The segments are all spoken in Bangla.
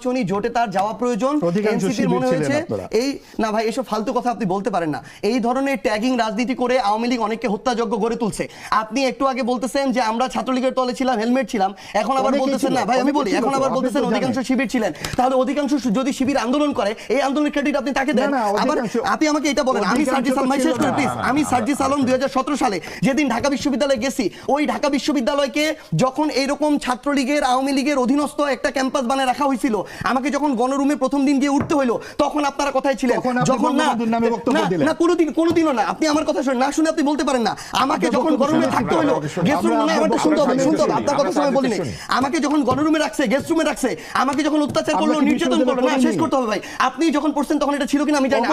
জোটে তার যাওয়া প্রয়োজন এনসিপির মনে হয়েছে এই না ভাই এসব ফালতু কথা আপনি বলতে পারেন না। এই ধরনের ট্যাগিং রাজনীতি করে আওয়ামী লীগ অনেককে হত্যাযোগ্য গড়ে তুলছে। আপনি একটু আগে বলতেছেন যে আমরা ছাত্রলীগের দলে ছিলাম, হেলমেট ছিলাম, এখন আবার বলতেছেন না ভাই আমি বলি এখন আবার বলতেছেন অধিকাংশ শিবির ছিলেন। তাহলে অধিকাংশ যদি শিবির আন্দোলন করে এই আন্দোলনের ক্রেডিট আপনি তাকে দেন। আবার আপনি আমাকে এটা বলেন আমি সার্জিস আলম ভাই শেষ করে প্লিজ আমি সার্জিস আলম 2017 সালে যেদিন ঢাকা বিশ্ববিদ্যালয়ে গেছি ওই ঢাকা বিশ্ববিদ্যালয়কে যখন এইরকম ছাত্রলীগের আওয়ামী লীগের অধীনস্থ একটা ক্যাম্পাস বানায় রাখা হয়েছিল আমাকে যখন গণরুমে প্রথম দিন গিয়ে উঠতে হইলো তখন আপনারা কথাই ছিলেন যখন না কোনোদিনও না আপনি আমার কথা শুনে না শুনে আপনি বলতে পারেন না। আমাকে যখন গণরুমে থাকতে হইলো গেস্ট রুম না আমারটা শুনতে হবে আপনার কথা সময় বলিনি। আমাকে যখন গণরুমে রাখছে গেস্ট রুমে রাখছে আমাকে যখন অত্যাচার করলো নির্যাতন করলো না শেষ করতে হবে ভাই। আপনি যখন পড়ছেন তখন এটা ছিল কিনা আমি জানি না।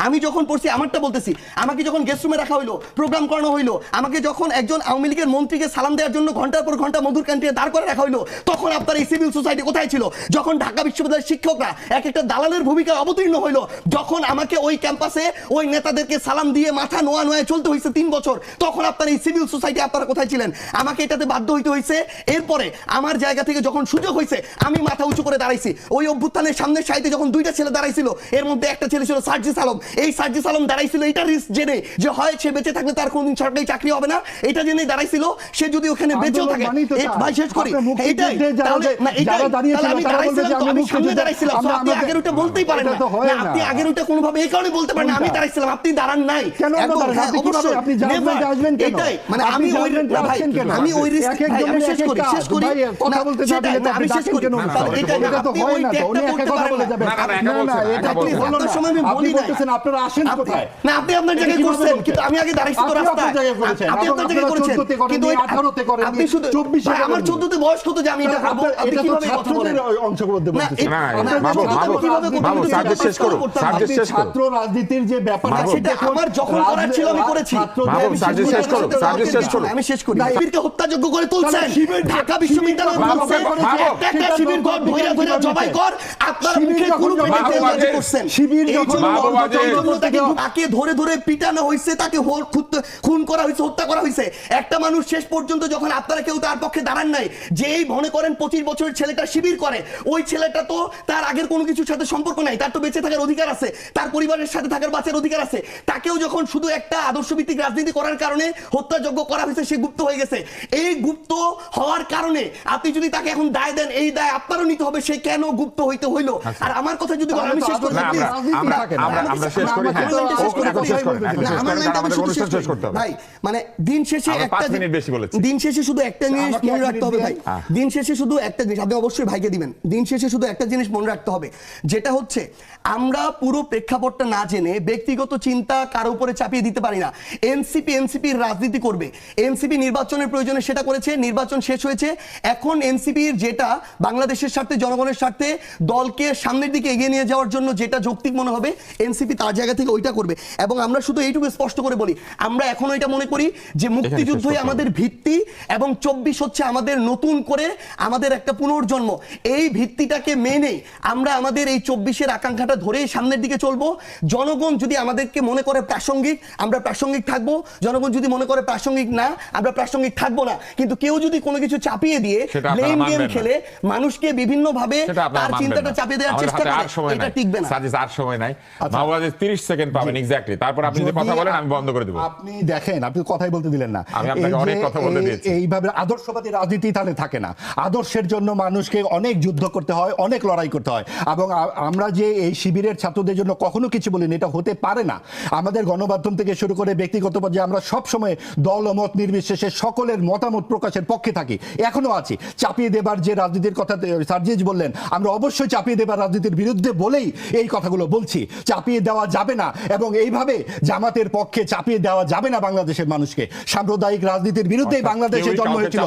আমি যখন পড়ছি আমারটা বলতেছি আমাকে যখন গেস্ট রুমে রাখা হইলো প্রোগ্রাম করানো হইলো আমাকে যখন একজন আওয়ামী লীগের মন্ত্রীকে সালাম দেওয়ার জন্য ঘন্টার পর ঘন্টা মধুর ক্যান্টিনে দাঁড় করে রাখা হইলো তখন আপনার এই সিভিল সোসাইটি কোথায় ছিল? যখন ঢাকা বিশ্ববিদ্যালয়ের শিক্ষকরা এক একটা দালালের ভূমিকা অবতীর্ণ হইলো যখন আমাকে ওই ক্যাম্পাসে ওই নেতাদেরকে সালাম দিয়ে মাথা নোয়া নোয়া চলতে হয়েছে 3 বছর তখন আপনার এই সিভিল সোসাইটি আপনারা কোথায় ছিলেন? আমাকে এটাতে বাধ্য হইতে হয়েছে। এরপরে আমার জায়গা থেকে যখন সুযোগ হয়েছে আমি মাথা উঁচু করে দাঁড়াইছি। ওই অভ্যুত্থানের সামনের সাইডে যখন 2টা ছেলে দাঁড়াইছিল এর মধ্যে একটা ছেলে ছিল সার্জিস আলম। এই সার্জিস আলম দাঁড়াইছিল এটা রিস্ক জেনে যে হয় সে বেঁচে থাকলে তার কোনদিন সরকারি চাকরি হবে না এটা জেনেই দাঁড়াইছিল। সে যদি ওখানে বেঁচেও থাকে ভাই শেষ করি এইটাই তাহলে না এইটাই তাহলে আমি দাঁড়াইছিলাম আমি সামনে দাঁড়াইছিলাম আপনি আগের ওটা বলতেই পারেন না আপনি আগের ওটা কোনোভাবে এই কারণে বলতে পারেন না আমি দাঁড়াইছিলাম আপনি দাঁড়ান নাই অবশ্যই আপনি আসবেন কেন এটাই মানে আমি ওই আমি ওই রিস্ক আমি শেষ করি কথা বলতে যাবেন আমি শেষ করি এটা তো হয় না তো উনি একা কথা বলে যাবেন না না এটা কি হলো না সময় আমি বলি না আপনারা আসেন কোথায় না আপনি আপনার জায়গায় করছেন কিন্তু আমি আগে দাঁড়াইছি তো রাস্তায় আপনি আপনার জায়গায় করেছেন কিন্তু 18 তে করেন আপনি শুধু 24 এ আমার 14 তে বয়স কত যে আমি এটা করব আপনি কিভাবে কথা বলেন অংশগ্রহণ করতে বাবু সার্জিস শেষ করুন সার্জিস শেষ করুন ছাত্র রাজনীতির যে ব্যাপার সেটা আমার যখন করার ছিল আমি করেছি বাবু সার্জিস শেষ করুন সার্জিস শেষ করুন আমি শেষ করি শিবিরকে হত্যাযোগ্য করে তুলছেন ঢাকা বিশ্ববিদ্যালয় বলছে একটা শিবির গড ধইরা ধইরা জবাই কর আপনারা মুখে কোনো পেটে করছেন শিবির যখন তাকে ধরে ধরে পিটানো হইছে তাকে খুন করা হইছে হত্যা করা হইছে একটা মানুষ শেষ পর্যন্ত যখন আপনারা কেউ তার পক্ষে দাঁড়ান নাই যেই মনে করেন 25 বছরের ছেলেটা শিবির করে ওই ছেলেটা তো তার আগের কোনো কিছুর সাথে সম্পর্ক নাই তার তো বেঁচে থাকার অধিকার আছে তার পরিবারের সাথে থাকার বাঁচার অধিকার আছে তাকেও যখন শুধু একটা আদর্শভিত্তিক রাজনীতি করার কারণে হত্যাযোগ্য করা হয়েছে সে গুপ্ত হয়ে গেছে। এই গুপ্ত হওয়ার কারণে আপনি যদি তাকে এখন দায় দেন এই দায় আপনারও নিতে হবে সে কেন গুপ্ত হইতে হইলো। আর আমার কথা যদি বলেন আমি শেষ করি আমরা শেষ করি আমার লাইনটা আমি শুধু শেষ করতে হবে ভাই মানে দিন শেষে একটা মিনিট বেশি বলেছি দিন শেষে শুধু একটা জিনিস মনে রাখতে হবে ভাই দিন শেষে শুধু একটা জিনিস আপনি অবশ্যই ভাইকে দিবেন দিন শেষে শুধু একটা জিনিস মনে রাখতে হবে যেটা হচ্ছে আমরা পুরো প্রেক্ষাপটটা না জেনে ব্যক্তিগত চিন্তা কারো উপরে চাপিয়ে দিতে পারি না। এনসিপির রাজনীতি করবে এনসিপি নির্বাচনের প্রয়োজনে সেটা করেছে নির্বাচন শেষ হয়েছে এখন এনসিপির যেটা বাংলাদেশের স্বার্থে জনগণের স্বার্থে দলকে সামনের দিকে এগিয়ে নিয়ে যাওয়ার জন্য যেটা যৌক্তিক মনে হবে এনসিপি তার জায়গা থেকে ওইটা করবে এবং আমরা শুধু এইটুকু স্পষ্ট করে বলি আমরা এখনো এটা মনে করি যে মুক্তিযুদ্ধই আমাদের ভিত্তি এবং 24 হচ্ছে আমাদের নতুন করে আমাদের একটা পুনর্জন্ম। এই ভিত্তিটাকে মেনে আমরা আমাদের এই 24-এর আকাঙ্ক্ষাটা ধরে সামনের দিকে চলবো। জনগণ যদি আমাদেরকে মনে করে প্রাসঙ্গিক আমরা প্রাসঙ্গিক থাকবো জনগণ যদি মনে করে প্রাসঙ্গিক না আমরা প্রাসঙ্গিক থাকবো না। কিন্তু কেউ যদি কোনো কিছু চাপিয়ে দিয়ে ব্লেম গেম খেলে মানুষকে বিভিন্ন ভাবে তার চিন্তাটা চাপিয়ে দেওয়ার চেষ্টা করে এটা টিকবে না। সাজিস আর সময় নাই মাওলানা 30 সেকেন্ড পাবেন এক্স্যাক্টলি তারপর আপনি যদি কথা বলেন আমি বন্ধ করে দেব। আপনি দেখেন আপনি কথাই বলতে দিলেন না আমি আপনাকে অনেক কথা বলতে দিয়েছি। এইভাবে আদর্শবাদী রাজনীতি তাহলে থাকে না আদর্শের জন্য মানুষকে অনেক যুদ্ধ করতে হয় অনেক লড়াই করতে হয় এবং আমরা যে এই শিবিরের ছাত্রদের জন্য কখনো কিছু বলিনি এটা হতে পারে না। আমাদের গণমাধ্যম থেকে শুরু করে ব্যক্তিগত পর্যায়ে আমরা সব সময় দল ও মত নির্বিশেষে সকলের মতামত প্রকাশের পক্ষে থাকি এখনো আছি। চাপিয়ে দেবার যে রাজনীতির কথা সার্জিস বললেন আমরা অবশ্যই চাপিয়ে দেবার রাজনীতির বিরুদ্ধে বলেই এই কথাগুলো বলছি। চাপিয়ে দেওয়া যাবে না এবং এইভাবে জামাতের পক্ষে চাপিয়ে দেওয়া যাবে না বাংলাদেশের মানুষকে। সাম্প্রদায়িক রাজনীতির বিরুদ্ধেই বাংলাদেশে জন্ম হয়েছিল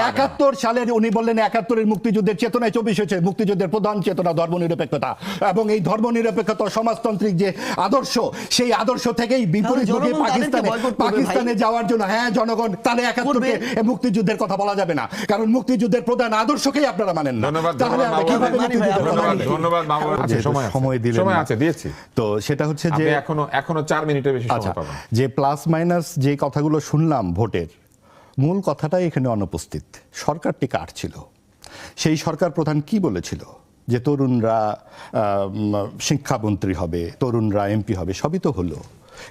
71 সালের উনি বললেন 71-এর মুক্তিযুদ্ধের চেতনায় 24 হয়েছে মুক্তিযুদ্ধের প্রধান চেতনা ধর্মনিরপেক্ষতা এবং এই ধর্মনিরপেক্ষতা সমাজতান্ত্রিক যে আদর্শ সেই আদর্শ থেকেই বিপরীত মুখে পাকিস্তানে যাওয়ার জন্য হ্যাঁ জনগণ তাহলে 71-কে মুক্তিযুদ্ধের কথা বলা যাবে না কারণ মুক্তিযুদ্ধের প্রধান আদর্শকেই আপনারা মানেন না। তাহলে আমরা কিভাবে ধন্যবাদ সময় দিলেন সময় আছে দিয়েছি তো সেটা হচ্ছে যে এখনো 4 মিনিটের বেশি সময় পাবেন। যে প্লাস মাইনাস যে কথাগুলো শুনলাম ভোটের মূল কথাটাই এখানে অনুপস্থিত। সরকারটি কার ছিল সেই সরকার প্রধান কি বলেছিল যে তরুণরা শিক্ষামন্ত্রী হবে, তরুণরা এমপি হবে, সবই তো হলো।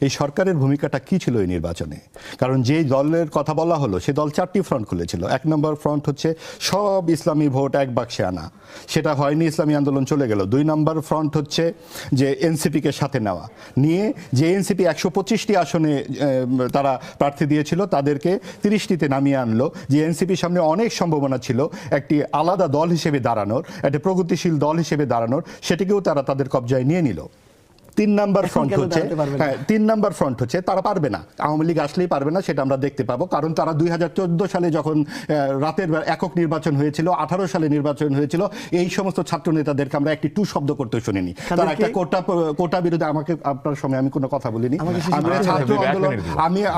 এই সরকারের ভূমিকাটা কি ছিল এই নির্বাচনে? কারণ যে দলের কথা বলা হলো সে দল 4টি ফ্রন্ট খুলেছিল। 1 নম্বর ফ্রন্ট হচ্ছে সব ইসলামী ভোট এক বাক্সে আনা, সেটা হয়নি, ইসলামী আন্দোলন চলে গেল। 2 নম্বর ফ্রন্ট হচ্ছে যে এনসিপিকে সাথে নেওয়া, নিয়ে যে এনসিপি 125টি আসনে তারা প্রার্থী দিয়েছিল তাদেরকে 30টিতে নামিয়ে আনলো। যে এনসিপির সামনে অনেক সম্ভাবনা ছিল একটি আলাদা দল হিসেবে দাঁড়ানোর, একটা প্রগতিশীল দল হিসেবে দাঁড়ানোর, সেটিকেও তারা তাদের কবজায় নিয়ে নিল। 3 নম্বর ফ্রন্ট হচ্ছে, হ্যাঁ 3 নম্বর ফ্রন্ট হচ্ছে তারা পারবে না, আওয়ামী লীগ আসলেই পারবে না, সেটা আমরা দেখতে পাবো। কারণ তারা 2014 সালে যখন রাতের একক নির্বাচন হয়েছিল, 18 সালে নির্বাচন হয়েছিল, এই সমস্ত ছাত্র নেতাদেরকে আমরা একটি টু শব্দ করতে শুনিনি। তারা একটা কোটা বিরোধী, আমাকে আপনার সঙ্গে আমি কোনো কথা বলিনি।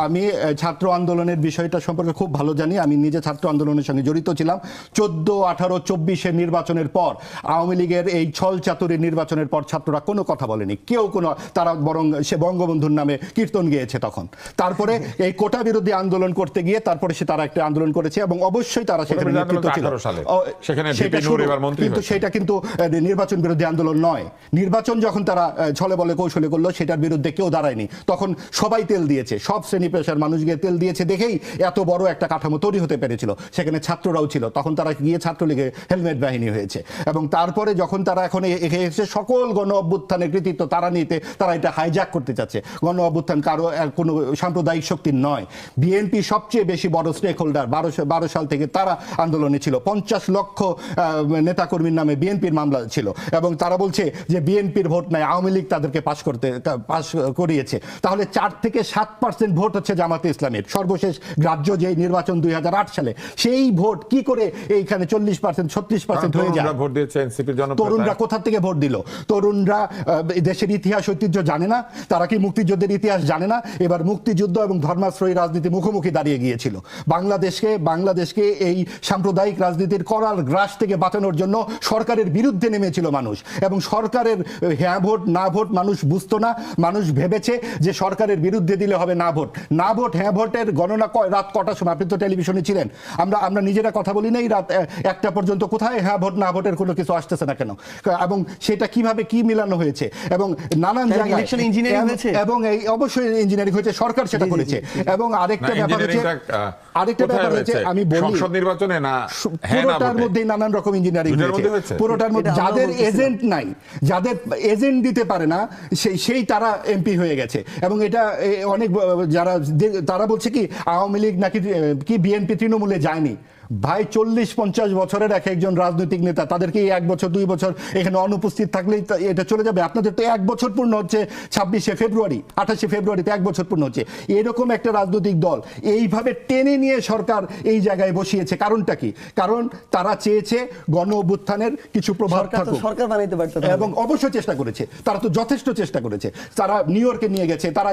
আমি ছাত্র আন্দোলনের বিষয়টা সম্পর্কে খুব ভালো জানি, আমি নিজে ছাত্র আন্দোলনের সঙ্গে জড়িত ছিলাম। 14, 18, 24 নির্বাচনের পর, আওয়ামী লীগের এই ছল চাতুরী নির্বাচনের পর ছাত্ররা কোনো কথা বলেনি, কেউ কোনো, তারা বরং সে বঙ্গবন্ধুর নামে কীর্তন গেয়েছে তখন। তারপরে এই কোটা বিরোধী আন্দোলন করতে গিয়ে তারপরে সে তারা একটা আন্দোলন করেছে এবং অবশ্যই তারা সেখানে নেতৃত্ব ছিল। কিন্তু সেটা কিন্তু নির্বাচন বিরোধী আন্দোলন নয়। নির্বাচন যখন তারা ছলে বলে কৌশলে করলো, সেটার বিরুদ্ধে কেউ দাঁড়ায়নি। তখন সবাই তেল দিয়েছে, সব শ্রেণী পেশার মানুষ গিয়ে তেল দিয়েছে দেখেই এত বড় একটা কাঠামো তৈরি হতে পেরেছিল। সেখানে ছাত্ররাও ছিল, তখন তারা গিয়ে ছাত্রলীগে হেলমেট বাহিনী হয়েছে। এবং তারপরে যখন তারা এখন এসে সকল গণ অভ্যুত্থানের কৃতিত্ব তারা নিতে, তারা এটা হাইজ্যাক করতে চাচ্ছে। গণ অভ্যুত্থান কারো কোনো সাম্প্রদায়িক শক্তির নয়। বিএনপি সবচেয়ে বেশি বড় স্টেক হোল্ডার, 12 সাল থেকে তারা আন্দোলনে ছিল। 50 লক্ষ নেতাকর্মীর নামে বিএনপির মামলা ছিল এবং তারা বলছে যে বিএনপির ভোট নাই, আওয়ামী লীগ তাদেরকে পাশ করিয়েছে। তাহলে 4 থেকে 7% ভোট হচ্ছে জামাতে ইসলামের। সর্বশেষ গ্রাহ্য যে নির্বাচন 2008 সালে, সেই ভোট কি করে এইখানে 40%, 36% হয়ে যায়? তরুণরা কোথা থেকে ভোট দিল? তরুণরা দেশের ইতিহাস ঐতিহ্য জানে না, তারা কি মুক্তিযুদ্ধের ইতিহাস জানে না? এবার মুক্তিযুদ্ধ এবং ধর্মাশ্রয়ী রাজনীতি মুখোমুখি দাঁড়িয়ে গিয়েছিল। বাংলাদেশকে এই সাম্প্রদায়িক রাজনীতির করাল গ্রাস থেকে বাঁচানোর জন্য সরকারের বিরুদ্ধে নেমেছিল মানুষ, এবং সরকারের হ্যাঁ ভোট না ভোট মানুষ বুঝতো না। মানুষ ভেবেছে যে সরকারের বিরুদ্ধে দিলে হবে না ভোট। না ভোট হ্যাঁ ভোটের গণনা রাত কটার সময়? আপনি তো টেলিভিশনে ছিলেন, আমরা নিজেরা কথা বলি নাই রাত 1টা পর্যন্ত, কোথায় হ্যাঁ ভোট না ভোটের কোনো কিছু আসতেছে না কেন? এবং সেটা কিভাবে কি মিলানো হয়েছে এবং নানান জায়গায় এবং এই অবশ্যই ইঞ্জিনিয়ারিং হয়েছে, সরকার সেটা করেছে। এবং আরেকটা ব্যাপার হচ্ছে আমি বলি সংসদ নির্বাচনে না, পুরোটার মধ্যে নানান রকম ইঞ্জিনিয়ারিং হয়েছে। পুরোটার মধ্যে যাদের এজেন্ট নাই, যাদের এজেন্ট দিতে পারে না, সেই তারা এমপি হয়ে গেছে। এবং এটা অনেক যারা তারা বলছে কি আওয়ামী লীগ নাকি কি বিএনপি তৃণমূলে যায়নি। ভাই 40-50 বছরের একজন রাজনৈতিক নেতা, তাদেরকে 1 বছর 2 বছর এখানে অনুপস্থিত থাকলেই এটা চলে যাবে? আপনাদের তো 1 বছর পূর্ণ হচ্ছে 26শে ফেব্রুয়ারি, 28শে ফেব্রুয়ারিতে 1 বছর পূর্ণ হচ্ছে। এরকম একটা রাজনৈতিক দল এইভাবে টেনে নিয়ে সরকার এই জায়গায় বসিয়েছে, কারণটা কি? কারণ তারা চেয়েছে গণ অভ্যুত্থানের কিছু প্রভাব থাকুক, এবং অবশ্যই চেষ্টা করেছে, তারা তো যথেষ্ট চেষ্টা করেছে। তারা নিউ ইয়র্কে নিয়ে গেছে, তারা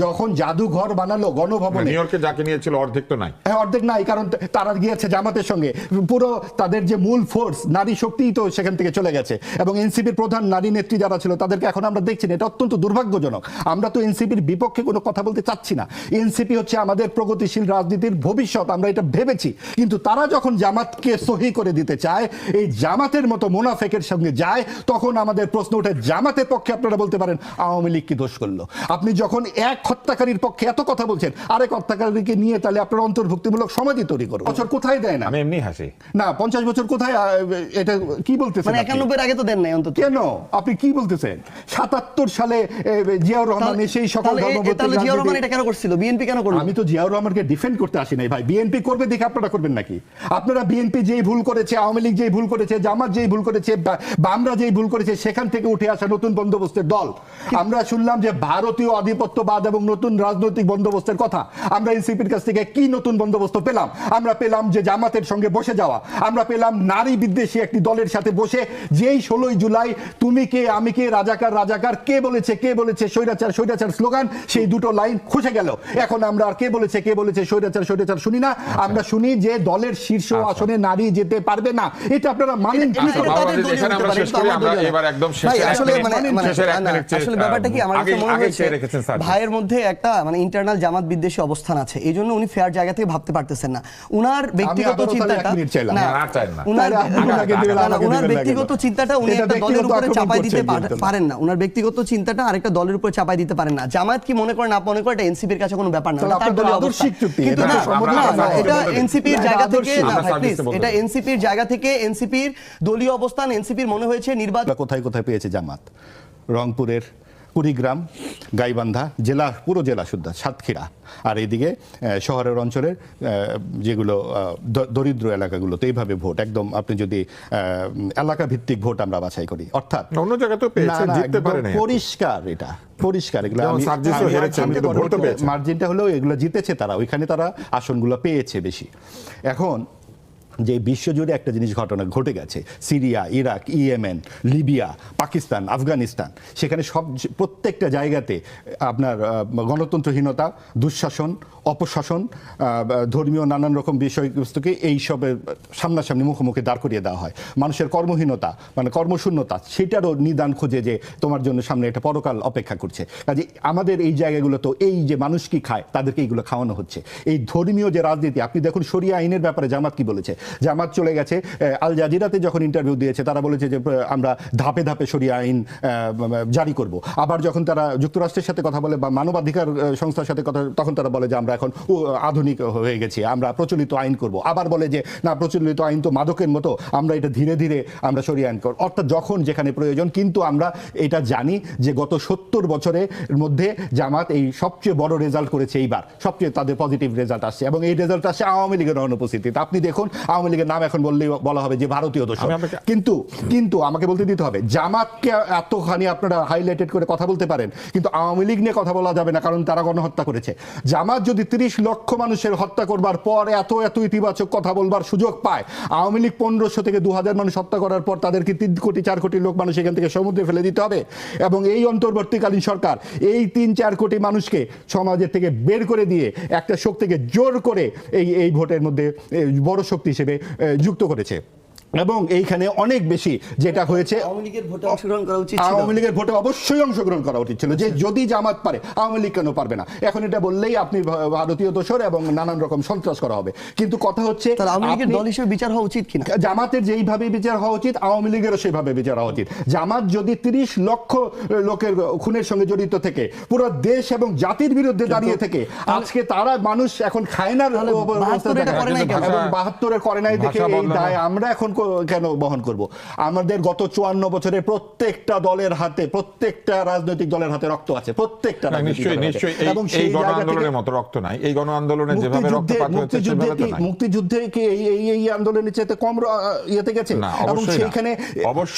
যখন জাদুঘর বানালো গণভবনে, নিউ ইয়র্কে যাকে নিয়েছিল অর্ধেক তো নাই, অর্ধেক নাই, কারণ তারা গিয়েছে জামাতের সঙ্গে। পুরো তাদের যে মূল ফোর্স নারী শক্তি তো সেখান থেকে চলে গেছে। এবং এনসিপির প্রধান নারী নেত্রী যারা ছিল তাদেরকে এখন আমরা দেখছি না। এটা অত্যন্ত দুর্ভাগ্যজনক। আমরা তো এনসিপির বিপক্ষে কোনো কথা বলতে চাচ্ছি না। এনসিপি হচ্ছে আমাদের প্রগতিশীল রাজনীতির ভবিষ্যৎ, আমরা এটা ভেবেছি। কিন্তু তারা যখন জামাতকে সহি করে দিতে চায়, এই জামাতের মতো মুনাফেকের সঙ্গে যায়, তখন আমাদের প্রশ্ন ওঠে জামাতের পক্ষে আপনারা বলতে পারেন আওয়ামী লীগ কি দোষ করলো? আপনি যখন এক হত্যাকারীর পক্ষে এত কথা বলছেন, আরেক হত্যাকারীকে নিয়ে তাহলে আপনারা অন্তর্ভুক্তিমূলক সমাজই তৈরি করুন। বছর কোথায় দেয় না? আমি এমনি হাসি না, 50 বছর কোথায়? এটা কি বলতেছেন? মানে 91 এর আগে তো দেন নাই অন্তত। কেন আপনি কি বলতেছেন? 77 সালে জিয়াউর রহমান সেই সকল তাহলে জিয়াউর রহমান এটা কেন করছিল? বিএনপি কেন করলো? আমি তো জিয়াউর রহমানকে ডিফেন্ড করতে আসি নাই ভাই। বিএনপি করবে দেখে আপনারা করবেন নাকি? আপনারা বিএনপি যেই ভুল করেছে, আওয়ামী লীগ যেই ভুল করেছে, জামাত যেই ভুল করেছে, বামরা যেই ভুল করেছে, সেখান থেকে উঠে আসা নতুন বন্দোবস্তের দল। আমরা শুনলাম যে ভারতীয় আধিপত্যবাদ এবং নতুন রাজনৈতিক বন্দোবস্তের কথা। আমরা এনসিপির কাছ থেকে কি নতুন বন্দোবস্ত পেলাম? আমরা পেলাম যে জামাতের সঙ্গে বসে যাওয়া, আমরা পেলাম নারী বিদ্বেষী একটি দলের সাথে বসে, যেই 16 জুলাই তুমি কে আমি কে, রাজাকার রাজাকার, কে বলেছে স্বৈরাচার স্বৈরাচার স্লোগান, সেই দুটো লাইন খসে গেল। এখন আমরা আর কে বলেছে স্বৈরাচার স্বৈরাচার শুনি না। আমরা শুনি যে দলের শীর্ষ আসনে নারী যেতে পারবে না। এটা আপনারা মানেন? আসলে ব্যাপারটা কি, আমার কাছে মনে হয়েছে ভাইয়ের মধ্যে একটা মানে ইন্টারনাল জামাত বিদ্বেষী অবস্থান আছে। এই জন্য উনি ফেয়ার জায়গা থেকে ভাবতে পারতেছেন না। উনার ব্যক্তিগত আবারও তাহলে চিন্তাটা 1 মিনিট চাইলাম। না, না, চাই না। উনার- তাহলে আপনি ওনাকে দিবেন, না, না, আমাকে উনার দিবেন না ব্যক্তিগত কেন? চিন্তাটা উনি এটা একটা দলের ব্যক্তিগত উপরে আক্রমণ চাপাই দিতে করছেন কিন্তু। পারেন না। উনার ব্যক্তিগত চিন্তাটা আরেকটা দলের উপরে চাপাই দিতে পারেন না। জামায়াত কি মনে করে না মনে করে এটা এনসিপির কাছে কোনো ব্যাপার না, তাহলে এটা তার আপনাদের দলীয় আদর্শিক অবস্থান। চুক্তি, কিন্তু এটা না, তো সম্মতি না, না, না, না, এটা এটা এনসিপির এটা জায়গা থেকে আদর্শিক। না, আমরা ভাই, প্লিজ, সার্ভিসে বলতে এটা পারি। এনসিপির জায়গা থেকে এনসিপির দলীয় অবস্থান, এনসিপির মনে হয়েছে নির্বাচন কোথায় কোথায় পেয়েছে জামাত? রংপুরের কুড়িগ্রাম, গাইবান্ধা জেলা, পুরো জেলা শুদ্ধ, সাতক্ষীরা, আর এইদিকে শহরের অঞ্চলের যেগুলো দরিদ্র এলাকাগুলোতে এইভাবে ভোট একদম, আপনি যদি এলাকা ভিত্তিক ভোট আমরা বাছাই করি, অর্থাৎ অন্য জায়গায় তো পেয়েছে, জিততে পারে না। পরিষ্কার, এটা পরিষ্কার। এগুলো যেমন সার্জিসও হেরেছেন, কিন্তু ভোটও পেয়েছেন। মার্জিনটা হলেও এগুলো জিতেছে তারা, ওইখানে তারা আসনগুলো পেয়েছে বেশি। এখন যে বিশ্বজুড়ে একটা জিনিস ঘটনা ঘটে গেছে, Syria, Iraq, Yemen, Libya, Pakistan, Afghanistan, সেখানে প্রত্যেকটা জায়গাতে আপনার গণতন্ত্রহীনতা, দুঃশাসন, অপশাসন, ধর্মীয় নানান রকম বিষয়বস্তুকে এইসবের সামনাসামনি মুখোমুখি দাঁড় করিয়ে দেওয়া হয়। মানুষের কর্মহীনতা, মানে কর্মশূন্যতা, সেটারও নিদান খোঁজে যে তোমার জন্য সামনে একটা পরকাল অপেক্ষা করছে। কাজে আমাদের এই জায়গাগুলো তো এই যে মানুষ কি খায় তাদেরকে এইগুলো খাওয়ানো হচ্ছে। এই ধর্মীয় যে রাজনীতি, আপনি দেখুন শরিয়া আইনের ব্যাপারে জামাত কি বলেছে। জামাত চলে গেছে আল জাজিরাতে যখন ইন্টারভিউ দিয়েছে, তারা বলেছে যে আমরা ধাপে ধাপে শরিয়া আইন জারি করব। আবার যখন তারা যুক্তরাষ্ট্রের সাথে কথা বলে বা মানবাধিকার সংস্থার সাথে কথা, তখন তারা বলে যে আমরা এখন আধুনিক হয়ে গেছি, আমরা প্রচলিত আইন করব। আবার বলে যে না, প্রচলিত আইন তো মাদকের মতো, আমরা এটা ধীরে ধীরে আমরা শরিয়া আইন করব। অর্থাৎ যখন যেখানে প্রয়োজন। কিন্তু আমরা এটা জানি যে গত 70 বছরের মধ্যে জামাত এই সবচেয়ে বড় রেজাল্ট করেছে এইবার, সবচেয়ে তাদের পজিটিভ রেজাল্ট আসছে, এবং এই রেজাল্ট আসছে আওয়ামী লীগের অনুপস্থিতিতে। আপনি দেখুন আওয়ামী লীগের নাম এখন বললেই বলা হবে যে ভারতীয় দোষর। কিন্তু আমাকে বলতে দিতে হবে, জামাতকে এতখানি আপনারা হাইলাইটেড করে কথা বলতে পারেন, কিন্তু আওয়ামী লীগ নিয়ে কথা বলা যাবে না, কারণ তারা গণহত্যা করেছে। জামাত যদি 30 লক্ষ মানুষের হত্যা করবার পর এত ইতিবাচক কথা বলবার সুযোগ পায়, আওয়ামী লীগ 1500 থেকে 2000 মানুষ হত্যা করার পর তাদেরকে 3 কোটি 4 কোটি লোক মানুষ এখান থেকে সমুদ্রে ফেলে দিতে হবে, এবং এই অন্তর্বর্তীকালীন সরকার এই 3-4 কোটি মানুষকে সমাজের থেকে বের করে দিয়ে একটা শক্তিকে জোর করে এই ভোটের মধ্যে বড় শক্তি হিসেবে যুক্ত করেছে। এবং এইখানে অনেক বেশি যেটা হয়েছে, আওয়ামী লীগের ভোটে অংশগ্রহণ করা উচিত ছিল। আওয়ামী লীগের ভোটে অবশ্যই অংশগ্রহণ করা উচিত ছিল, যে যদি জামাত পারে আওয়ামী লীগ কেন পারবে না। এখন এটা বললেই আপনি ভারতীয় দোষর এবং নানান রকম সন্ত্রাস করা হবে। কিন্তু কথা হচ্ছে আওয়ামী লীগের দল হিসেবে বিচার হওয়া উচিত কিনা, জামাতের যেইভাবে বিচার হওয়া উচিত আওয়ামী লীগেরও সেইভাবে বিচার হওয়া উচিত। জামাত যদি 30 লক্ষ লোকের খুনের সঙ্গে জড়িত থেকে, পুরো দেশ এবং জাতির বিরুদ্ধে দাঁড়িয়ে থেকে, আজকে তারা মানুষ এখন খায় না, এবং 72-এর করে নাই দেখে এই দায় আমরা এখন কেন বহন করব? আমাদের গত 54 বছরে প্রত্যেকটা দলের হাতে, প্রত্যেকটা রাজনৈতিক দলের হাতে রক্ত আছে, প্রত্যেকটা নিশ্চয়ই। এই গণ আন্দোলনের মতো রক্ত নাই, এই গণ আন্দোলনে যেভাবে রক্তপাত হয়েছে সেভাবে তো নাই। মুক্তিযুদ্ধে কি এই আন্দোলনের চেয়ে কম ইয়েতে গেছে? এবং সেইখানে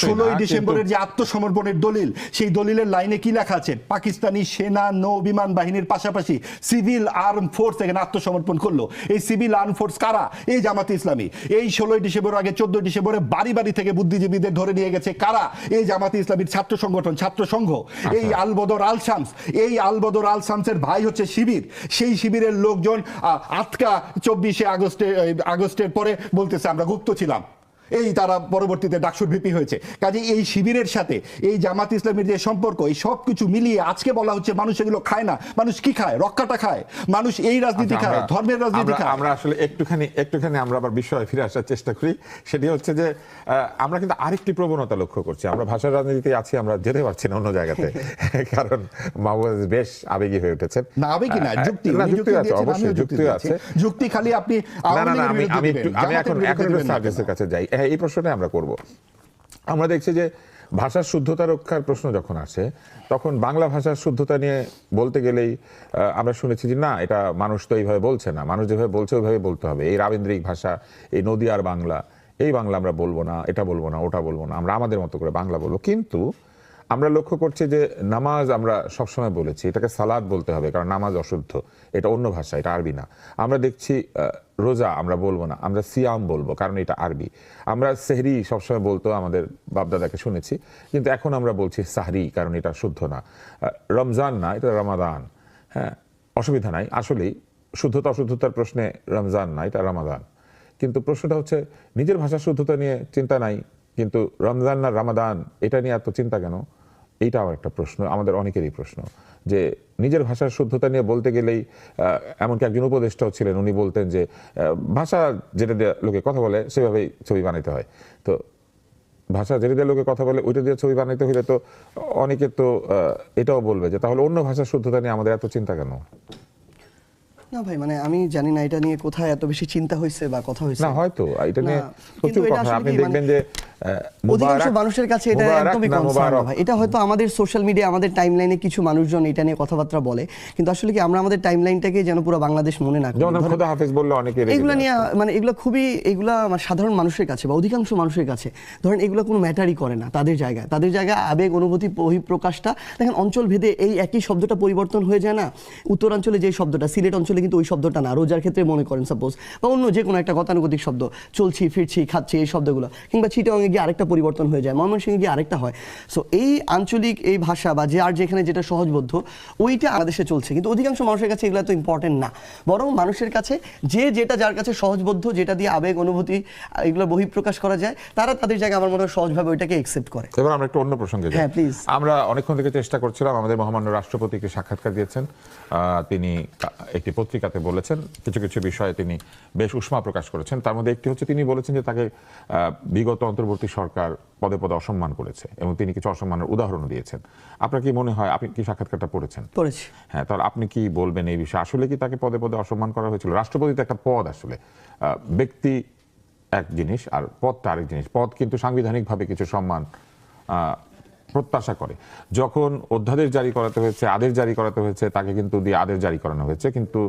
16ই ডিসেম্বরের যে আত্মসমর্পণের দলিল, সেই দলিলের লাইনে কি লেখা আছে? পাকিস্তানি সেনা, নৌ বিমান বাহিনীর পাশাপাশি সিভিল আর্ম ফোর্স এখানে আত্মসমর্পণ করলো। এই সিভিল আর্ম ফোর্স কারা? এই জামাতে ইসলামী। এই 16ই ডিসেম্বর আগে 14 ডিসেম্বরে বাড়ি বাড়ি থেকে বুদ্ধিজীবীদের ধরে নিয়ে গেছে কারা? এই জামাতে ইসলামীর ছাত্র সংগঠন, ছাত্র সংঘ। এই আলবদর আল শামস, এই আলবদর আল শামসের ভাই হচ্ছে শিবির। সেই শিবিরের লোকজন আটকা 24শে আগস্টের পরে বলতেছে আমরা গুপ্ত ছিলাম। এই তারা পরবর্তীতে ডাকসুর ভিপি হয়েছে। কাজে এই শিবিরের সাথে এই জামাত ইসলামের যে সম্পর্ক, এই সব কিছু মিলিয়ে আজকে বলা হচ্ছে মানুষ এগুলো খায় না। মানুষ কি খায়? রক্ষাটা খায়। মানুষ এই রাজনীতি খায়, ধর্মের রাজনীতি খায়। আমরা আসলে একটুখানি আমরা আবার বিষয়ে ফিরে আসার চেষ্টা করি। সেটি হচ্ছে যে আমরা কিন্তু আরেকটি প্রবণতা লক্ষ্য করছি। আমরা ভাষার রাজনীতিতে আছি, আমরা যেতে পারছি না অন্য জায়গাতে, কারণ মাহবুব বেশ আবেগী হয়ে উঠেছেন। না আবেগী না, যুক্তি আছে, অবশ্যই যুক্তি আছে। যুক্তি খালি আপনি আমি এখন সার্ভিসের কাছে যাই। এই প্রশ্নটা আমরা করব। আমরা দেখছি যে ভাষার শুদ্ধতা রক্ষার প্রশ্ন যখন আসে, তখন বাংলা ভাষার শুদ্ধতা নিয়ে বলতে গেলেই আমরা শুনেছি যে না, এটা মানুষ তো এইভাবে বলছে না, মানুষ যেভাবে বলছে ওইভাবে বলতে হবে। এই রাবীন্দ্রিক ভাষা, এই নদীয়ার বাংলা, এই বাংলা আমরা বলবো না, এটা বলবো না, ওটা বলবো না, আমরা আমাদের মতো করে বাংলা বলবো। কিন্তু আমরা লক্ষ্য করছি যে নামাজ আমরা সবসময় বলেছি এটাকে সালাত বলতে হবে, কারণ নামাজ অশুদ্ধ, এটা অন্য ভাষা, এটা আরবি না। আমরা দেখছি রোজা আমরা বলবো না, আমরা সিয়াম বলবো, কারণ এটা আরবি। আমরা সেহরি সবসময় বলতো, আমাদের বাপদাদাকে শুনেছি, কিন্তু এখন আমরা বলছি সাহরি, কারণ এটা শুদ্ধ না। রমজান না, এটা রমাদান। হ্যাঁ, অসুবিধা নাই। আসলেই শুদ্ধতা অশুদ্ধতার প্রশ্নে রমজান না, এটা রমাদান। কিন্তু প্রশ্নটা হচ্ছে নিজের ভাষার শুদ্ধতা নিয়ে চিন্তা নাই, কিন্তু রমজান না রমাদান এটা নিয়ে এত চিন্তা কেন? এইটাও একটা প্রশ্ন, আমাদের অনেকেরই প্রশ্ন, যে নিজের ভাষার শুদ্ধতা নিয়ে বলতে গেলেই এমনকি একজন উপদেষ্টাও ছিলেন, উনি বলতেন যে ভাষা যেটা দিয়ে লোকে কথা বলে সেভাবেই ছবি বানাইতে হয়। তো ভাষা যেটা দিয়ে লোকে কথা বলে ওইটা দিয়ে ছবি বানাইতে হলে তো অনেকে তো এটাও বলবে যে তাহলে অন্য ভাষার শুদ্ধতা নিয়ে আমাদের এত চিন্তা কেন? না ভাই, মানে আমি জানি না এটা নিয়ে কোথায় এত বেশি চিন্তা হয়েছে বা কথা হয়েছে। না হয়তো এটা নিয়ে না, প্রচুর কিন্তু এটা কথা, আসলে আপনি কি, দেখবেন যে অধিকাংশ মানুষের কাছে এটা একদমই কনসার্ন না ভাই। এটা হয়তো আমাদের সোশ্যাল মিডিয়া, আমাদের টাইমলাইনে কিছু মানুষজন এটা নিয়ে কথাবার্তা বলে, কিন্তু আসলে কি আমরা আমাদের টাইমলাইনটাকে যেন পুরো বাংলাদেশ মনে না করি। যেমন খোদা হাফেজ বললে অনেকে রেগে এগুলা যায়। নিয়ে মানে এগুলো খুবই, এগুলা আমার সাধারণ মানুষের কাছে বা অধিকাংশ মানুষের কাছে ধরেন এগুলো কোনো ম্যাটারই করে না তাদের জায়গায় আবেগ অনুভূতি বহিঃপ্রকাশটা দেখেন অঞ্চল ভেদে এই একই শব্দটা পরিবর্তন হয়ে যায় না। উত্তরাঞ্চলে যে শব্দটা, সিলেট অঞ্চলে কিন্তু ওই শব্দটা না, রোজার ক্ষেত্রে মনে করেন সাপোজ, বা অন্য যে কোনো একটা গতানুগতিক শব্দ, চলছি ফিরছি খাচ্ছি, এই শব্দগুলো, কিংবা চিটাগাংয়ে গিয়ে আরেকটা পরিবর্তন হয়ে যায়, ময়মনসিংহে গিয়ে আরেকটা হয়। সো এই আঞ্চলিক এই ভাষা বা যে আর যেখানে যেটা সহজবোধ্য ওইটা আমাদের দেশে চলছে, কিন্তু অধিকাংশ মানুষের কাছে এগুলো তো ইম্পর্টেন্ট না। বরং মানুষের কাছে যে যেটা যার কাছে সহজবোধ্য, যেটা দিয়ে আবেগ অনুভূতি এগুলো বহিঃপ্রকাশ করা যায়, তারা তাদের জায়গায় আমার মনে হয় সহজভাবে ওইটাকে একসেপ্ট করে। এবার আমরা একটু অন্য প্রসঙ্গে যাই। হ্যাঁ, please। আমরা অনেকক্ষণ থেকে চেষ্টা করছিলাম, আমাদের মহামান্য রাষ্ট্রপতিকে সাক্ষাৎকার দিয়েছেন, তিনি একটি পত্রিকাতে বলেছেন কিছু কিছু বিষয়ে তিনি বেশ উষ্মা প্রকাশ করেছেন। তার মধ্যে একটি হচ্ছে তিনি বলেছেন যে তাকে বিগত অন্তর্বর্তী সরকার পদে পদে অসম্মান করেছে এবং তিনি কিছু অসম্মানের উদাহরণ দিয়েছেন। আপনার কি মনে হয়, আপনি কি সাক্ষাৎকারটা পড়েছেন? পড়েছি। হ্যাঁ, তাহলে আপনি কি বলবেন এই বিষয়ে? আসলে কি তাকে পদে পদে অসম্মান করা হয়েছিল? রাষ্ট্রপতি তো একটা পদ, আসলে ব্যক্তি এক জিনিস আর পদটা আরেক জিনিস। পদ কিন্তু সাংবিধানিকভাবে কিছু সম্মান প্রত্যাশা করে। যখন অধ্যাদেশ জারি করাতে হয়েছে, আদেশ জারি করাতে হয়েছে, তাকে কিন্তু দিয়ে আদেশ জারি করানো হয়েছে, কিন্তু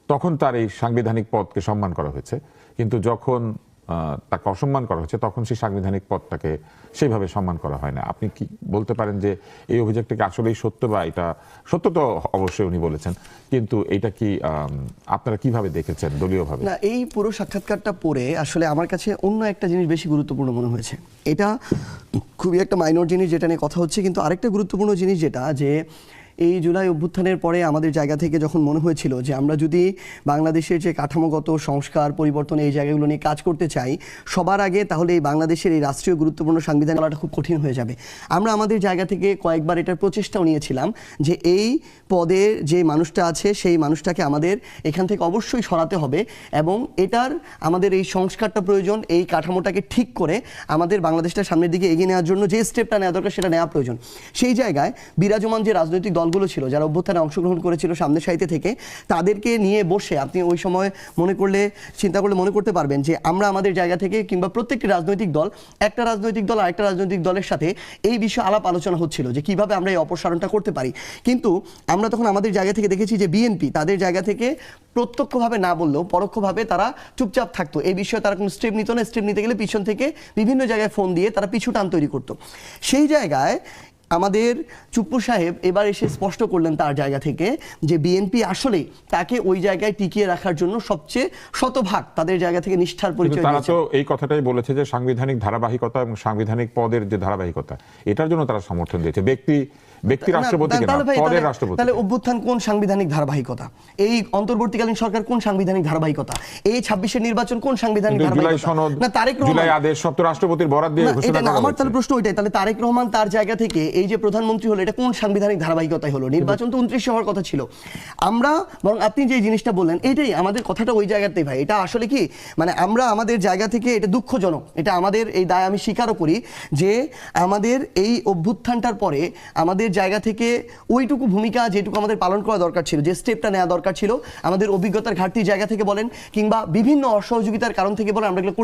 তখন তার এই সাংবিধানিক পদকে সম্মান করা হয়েছে। কিন্তু যখন তাকে অসম্মান করা হয়েছে তখন সেই সাংবিধানিক পদটাকে সেইভাবে সম্মান করা হয় না। আপনি কি বলতে পারেন যে এই অভিযোগটাকে আসলেই সত্য, বা এটা সত্য তো অবশ্যই উনি বলেছেন, কিন্তু এটা কি আপনারা কিভাবে দেখেছেন দলীয়ভাবে? না, এই পুরো সাক্ষাৎকারটা পড়ে আসলে আমার কাছে অন্য একটা জিনিস বেশি গুরুত্বপূর্ণ মনে হয়েছে। এটা খুবই একটা মাইনর জিনিস যেটা নিয়ে কথা হচ্ছে, কিন্তু আরেকটা গুরুত্বপূর্ণ জিনিস যেটা, যে এই জুলাই অভ্যুত্থানের পরে আমাদের জায়গা থেকে যখন মনে হয়েছিল যে আমরা যদি বাংলাদেশের যে কাঠামোগত সংস্কার পরিবর্তন এই জায়গাগুলো নিয়ে কাজ করতে চাই সবার আগে, তাহলে এই বাংলাদেশের এই রাষ্ট্রীয় গুরুত্বপূর্ণ সংবিধান বলাটা খুব কঠিন হয়ে যাবে। আমরা আমাদের জায়গা থেকে কয়েকবার এটার প্রচেষ্টাও নিয়েছিলাম যে এই পদের যে মানুষটা আছে সেই মানুষটাকে আমাদের এখান থেকে অবশ্যই সরাতে হবে, এবং এটার আমাদের এই সংস্কারটা প্রয়োজন, এই কাঠামোটাকে ঠিক করে আমাদের বাংলাদেশটা সামনের দিকে এগিয়ে নেওয়ার জন্য যে স্টেপটা নেওয়া দরকার সেটা নেওয়া প্রয়োজন। সেই জায়গায় বিরাজমান যে রাজনৈতিক দলগুলো ছিল যারা অভ্যুত্থানে অংশগ্রহণ করেছিল সামনের সারিতে থেকে, তাদেরকে নিয়ে বসে আপনি ওই সময় চিন্তা করলে মনে করতে পারবেন যে আমরা আমাদের জায়গা থেকে, কিংবা প্রত্যেকটি রাজনৈতিক দল, একটা রাজনৈতিক দল আরেকটা রাজনৈতিক দলের সাথে এই বিষয়ে আলাপ আলোচনা হচ্ছিল যে কিভাবে আমরা এই অপসারণটা করতে পারি। কিন্তু আমরা তখন আমাদের জায়গা থেকে দেখেছি যে বিএনপি তাদের জায়গা থেকে প্রত্যক্ষভাবে না বললেও পরোক্ষভাবে তারা চুপচাপ থাকতো, এই বিষয়ে তারা কোনো স্টেপ নিত না। স্টেপ নিতে গেলে পিছন থেকে বিভিন্ন জায়গায় ফোন দিয়ে তারা পিছু টান তৈরি করতো। সেই জায়গায় আমাদের চুপ্পু সাহেব এবার এসে স্পষ্ট করলেন তার জায়গা থেকে যে বিএনপি আসলে তাকে ওই জায়গায় টিকিয়ে রাখার জন্য সবচেয়ে শতভাগ তাদের জায়গা থেকে নিষ্ঠার পরিচয় তারা দিয়েছে। তো এই কথাটাই বলেছে যে সাংবিধানিক ধারাবাহিকতা এবং সাংবিধানিক পদের যে ধারাবাহিকতা, এটার জন্য তারা সমর্থন দিয়েছে। ব্যক্তি রাষ্ট্রপতিকে না, পদের রাষ্ট্রপতি। তাহলে অভ্যুত্থান কোন সাংবিধানিক ধারাবাহিকতা? এই অন্তর্বর্তীকালীন সরকার কোন সাংবিধানিক ধারাবাহিকতা? এই 26-এর নির্বাচন কোন সাংবিধানিক ধারাবাহিকতা? না, তারেক রহমান জুলাই আদেশ সব তো রাষ্ট্রপতির বরাত দিয়ে ঘোষণা করা হয়েছে। আমার তাহলে প্রশ্ন ওইটাই, তাহলে তারেক রহমান তার জায়গা থেকে এই যে প্রধানমন্ত্রী হলো, এটা কোন সাংবিধানিক ধারাবাহিকতায় হলো? নির্বাচন তো 29 হওয়ার কথা ছিল। আমরা বরং আপনি যে জিনিসটা বললেন এটাই আমাদের কথাটা ওই জায়গাতেই ভাই, এটা আসলে কি মানে আমরা আমাদের জায়গা থেকে, এটা দুঃখজনক, এটা আমাদের এই দায় আমি স্বীকারও করি যে আমাদের এই অভ্যুত্থানটার পরে আমাদের জায়গা থেকে ওইটুকু ভূমিকা যেটুকু আমাদের পালন করা দরকার ছিল, যে স্টেপটা নেওয়া দরকার ছিল, আমাদের অভিজ্ঞতার ঘাটতির জায়গা থেকে বলেন কিংবা বিভিন্ন অসহযোগিতার কারণ থেকে বলেন, আমরা এগুলো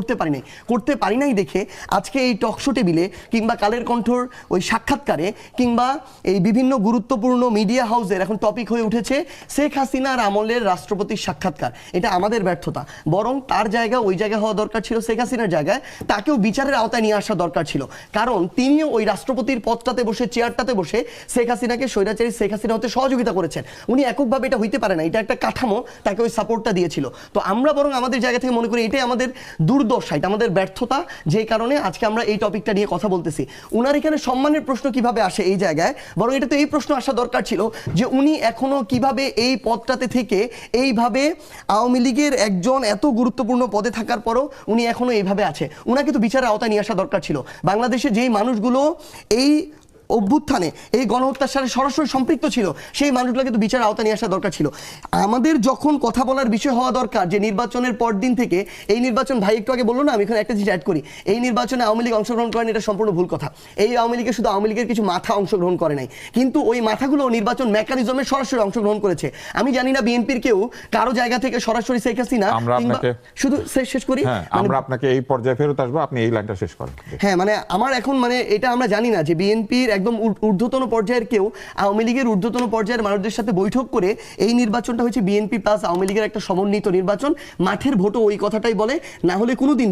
করতে পারি নাই দেখে আজকে এই টকশো টেবিলে কিংবা কালের কণ্ঠর ওই সাক্ষাৎকারে কিংবা এই বিভিন্ন গুরুত্বপূর্ণ মিডিয়া হাউসের এখন টপিক হয়ে উঠেছে শেখ হাসিনার আমলের রাষ্ট্রপতির সাক্ষাৎকার। এটা আমাদের ব্যর্থতা। বরং তার জায়গা ওই জায়গায় হওয়া দরকার ছিল, শেখ হাসিনার জায়গায় তাকেও বিচারের আওতায় নিয়ে আসা দরকার ছিল, কারণ তিনিও ওই রাষ্ট্রপতির পদটাতে বসে, চেয়ারটাতে বসে শেখ হাসিনাকে, স্বৈরাচারী শেখ হাসিনা হতে সহযোগিতা করেছেন। উনি এককভাবে এটা হইতে পারে না, এটা একটা কাঠামো তাকে ওই সাপোর্টটা দিয়েছিল। তো আমরা বরং আমাদের জায়গা থেকে মনে করি এটাই আমাদের দুর্দশা, এটা আমাদের ব্যর্থতা, যে কারণে আজকে আমরা এই টপিকটা নিয়ে কথা বলতেছি। উনার এখানে সম্মানের প্রশ্ন কিভাবে আসে এই জায়গায়, বরং এটা তো এই প্রশ্ন আসা দরকার ছিল যে উনি এখনো কিভাবে এই পদটাতে থেকে এইভাবে আওয়ামী লীগের একজন এত গুরুত্বপূর্ণ পদে থাকার পরও উনি এখনো এইভাবে আছে। উনাকে তো বিচারের আওতায় নিয়ে আসা দরকার ছিল। বাংলাদেশে যেই মানুষগুলো এই অভ্যুত্থানে এই গণহত্যার সাথে সরাসরি সম্পৃক্ত ছিল সেই মানুষগুলোকে তো বিচার আওতা নিয়ে আসা দরকার ছিল। আমাদের যখন কথা বলার বিষয় হওয়া দরকার যে নির্বাচনের পর দিন থেকে এই নির্বাচন, ভাই একটু আগে বললো না, আমি এখানে একটা জিনিস অ্যাড করি, এই নির্বাচনে আওয়ামী লীগ অংশগ্রহণ করেন, এটা সম্পূর্ণ ভুল কথা। এই আওয়ামী লীগের শুধু আওয়ামী লীগের কিছু মাথা অংশগ্রহণ করে নাই, কিন্তু ওই মাথাগুলো নির্বাচন মেকানিজমে সরাসরি অংশগ্রহণ করেছে। আমি জানি না বিএনপির কেউ কারো জায়গা থেকে সরাসরি শেখ হাসিনা শুধু শেষ করি, আমরা আপনাকে এই পর্যায়ে ফেরত আসবো, আপনি এই লাইনটা শেষ করেন। হ্যাঁ, মানে আমার এখন মানে এটা আমরা জানি না যে বিএনপির একদম ঊর্ধ্বতন পর্যায়ের কেউ আওয়ামী লীগের ঊর্ধ্বতন পর্যায়ের মানুষদের সাথে বৈঠক করে এই নির্বাচনটা হচ্ছে বিএনপি প্লাস আওয়ামী লীগের একটা সমন্বিত নির্বাচন, মাঠের ভোটও ওই কথাটাই বলে, না হলে কোনোদিন